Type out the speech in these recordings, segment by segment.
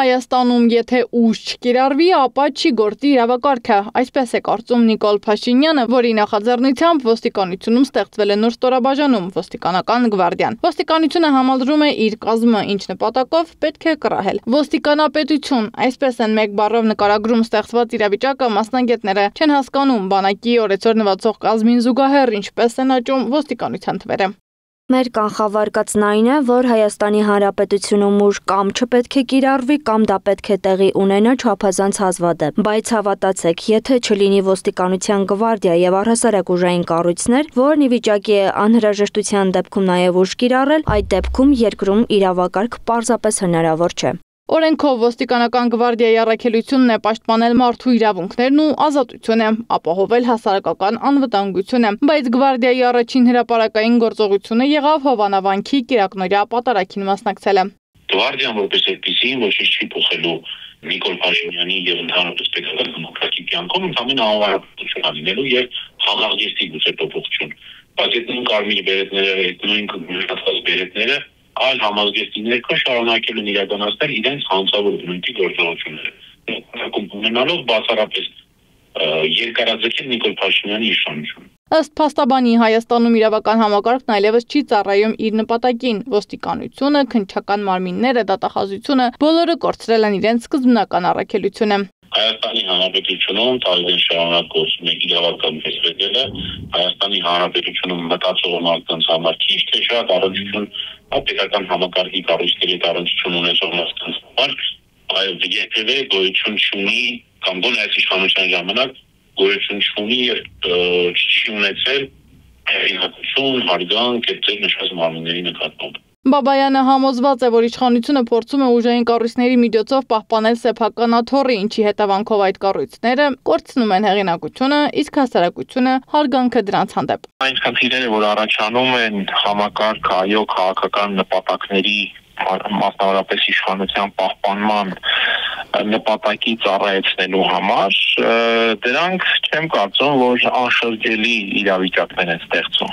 Հայաստանում եթե ուժ չկիրառվի, ապա չի գործի իրավակարգը, այսպես է կարծում Նիկոլ Փաշինյանը, որի նախաձեռնությամբ ոստիկանությունում ստեղծվել է նոր ստորաբաժանում՝ ոստիկանական գվարդիան։ Ոստիկանությունը համալրում է իր կազմը, ինչ նպատակով պետք է կռահել։ Ոստիկանապետություն, այսպես են մեկ բառով նկարագրում ստեղծված իրավիճակը մասնագետները, չեն հասկանում բանակի օրեցօր նվացող կազմին զուգահեռ ինչպես են աճում ոստիկանության թվերը։ Մեր կանխավարկածն այն է, որ Հայաստանի Հանրապետությունում ուժ կամ չպետք է կիրառվի, կամ դա պետք է տեղի ունենա չափազանց հազվադեպ։ Բայց հավատացեք, եթե չլինի ոստիկանության գվարդիա եւ առհասարակ ուժային կառույցներ, որն ի վիճակի է անհրաժեշտության դեպքում նաեւ ուժ կիրառել, այդ դեպքում երկրում իրավակարգ պարզապես հնարավոր չէ։ Օրենքով ոստիկանական գվարդիայի առաքելությունն է պաշտպանել մարդու իրավունքներն ու ազատությունը, ապահովել հասարակական անվտանգությունը, բայց գվարդիայի առաջին հրապարակային գործողությունը եղավ Հովանավանքի Կիրակնորյա պատարագին մասնակցելը։ Գվարդիան որպես այդպիսի ոչինչ չի փոխելու Նիկոլ Փաշինյանի եւ ընդհանրապես պետական դեմոկրատիկ կյանքում, ընդհանրապես անհավատություն անելու եւ խաղաղեցի գուցե փոփոխություն։ Բայց այդ նույն կարմիր բերետները, այդ նույն գնահատված բերետները այլ համազգեստիներ կա շարունակել են իրականացնել իրենց հանցավոր բնույթի գործողությունները։ Ունենալով բացառապես երկարաձգել Նիկոլ Փաշինյանի իշխանությունը։ Ըստ փաստաբանի Հայաստանում իրավական համակարգն այլևս չի ծառայում իր նպատակին։ Ոստիկանությունը, քննչական մարմինները, դատախազությունը բոլորը կորցրել են իրենց սկզբնական առաքելությունը։ Հայաստանի Հանրապետությունում տարիներ շարունակ գործում է իրավական տեսվետելը, Հայաստանի Հանրապետությունում մտածող մարդկանց համար քիչ թե շատ առնչություն, պետական համակարգի կառույցների հետ առնչություն ունեցող մարդկանց համար, այլ երբևէ գոյություն չունի կամ գոնե այս իշխանության ժամանակ գոյություն չունի եւ չի ունեցել հեղինակություն, հարգանք այդ նշված մարմինների նկատմամբ։ Բաբայանը համոզված է, որ իշխանությունը փորձում է ուժային կառույցների միջոցով պահպանել սեփական աթոռը, ինչի հետևանքով այդ կառույցները կորցնում են հեղինակությունը, իսկ հասարակությունը հարգանքը դրանց հանդեպ։ Այն խնդիրները, որ առաջանում են համակարգ, այո, քաղաքական նպատակների, մասնավորապես իշխանության պահպանման նպատակի ծառայեցնելու համար, դրանք չեմ կարծում, որ անշրջելի իրավիճակներ են ստեղծում։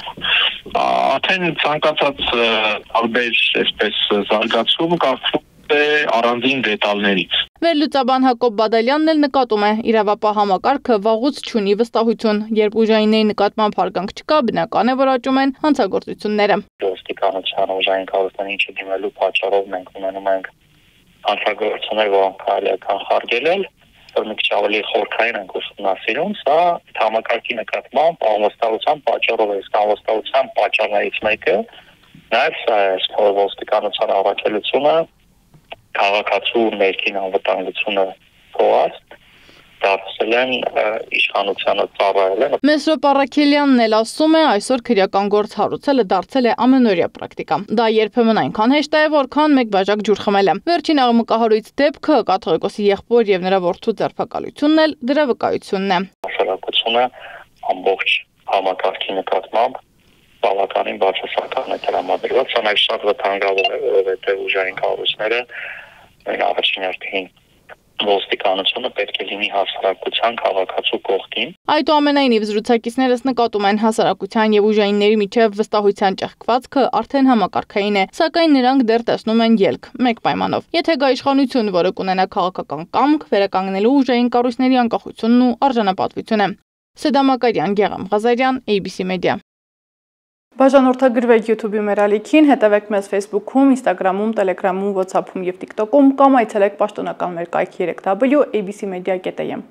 Արդեն ցանկացած տարբեր այսպես զարգացում կարծում է առանձին դետալներից։ Վերլուծաբան Հակոբ Բադալյանն էլ նկատում է, իրավապահ համակարգը վաղուց չունի վստահություն, երբ ուժայինների նկատմամբ հարգանք չկա, բնական է, որ աճում են հանցագործությունները։ Ոստիկանության ուժային կառույցներին չդիմելու պատճառով մենք ունենում ենք հանցագործություններ, որոնք կարելի է կանխարգելել, որ մի քիչ ավելի խորքային ենք ուսումնասիրում, սա համակարգի նկատմամբ անվստահության պատճառով է, իսկ անվստահության պատճառներից մեկը նաև սա է, ոստիկանության առաքելությունը քաղաքացու ներքին անվտանգությունը փոխած դարձել են իշխանությանը ծառայել են։ Մեսրոպ Առաքելյանն էլ ասում է, այսօր քրեական գործ հարուցելը դարձել է ամենօրյա պրակտիկա։ Դա երբեմն այնքան հեշտ է, որքան մեկ բաժակ ջուր խմելը։ Վերջին աղմկահարույց դեպքը կաթողիկոսի եղբոր եւ նրա որդու ձերբակալությունն էլ դրա վկայությունն է։ Հասարակությունը ամբողջ համակարգի նկատմամբ բավականին բացասական է տրամադրված, սա նաև շատ վտանգավոր է, որովհետև ուժային կառույցները այն առաջին հերթին ոստիկանությունը պետք է լինի հասարակության քաղաքացու կողքին։ Այդուամենայնիվ զրուցակիցներս նկատում են հասարակության եւ ուժայինների միջև վստահության ճեղքվածքը արդեն համակարգային է, սակայն նրանք դեռ տեսնում են ելք, մեկ պայմանով։ Եթե գա իշխանություն, որը կունենա քաղաքական կամք, վերականգնելու ուժային կառույցների անկախությունն ու արժանապատվությունը։ Սեդա Մակարյան, Գեղամ Ղազարյան, ABC Media։ Բաժանորդագրվեք YouTube-ի մեր ալիքին, հետևեք մեզ Facebook-ում, Instagram-ում, Telegram-ում, WhatsApp-ում եւ TikTok-ում կամ այցելեք պաշտոնական մեր կայքի 3w abcmedia.am։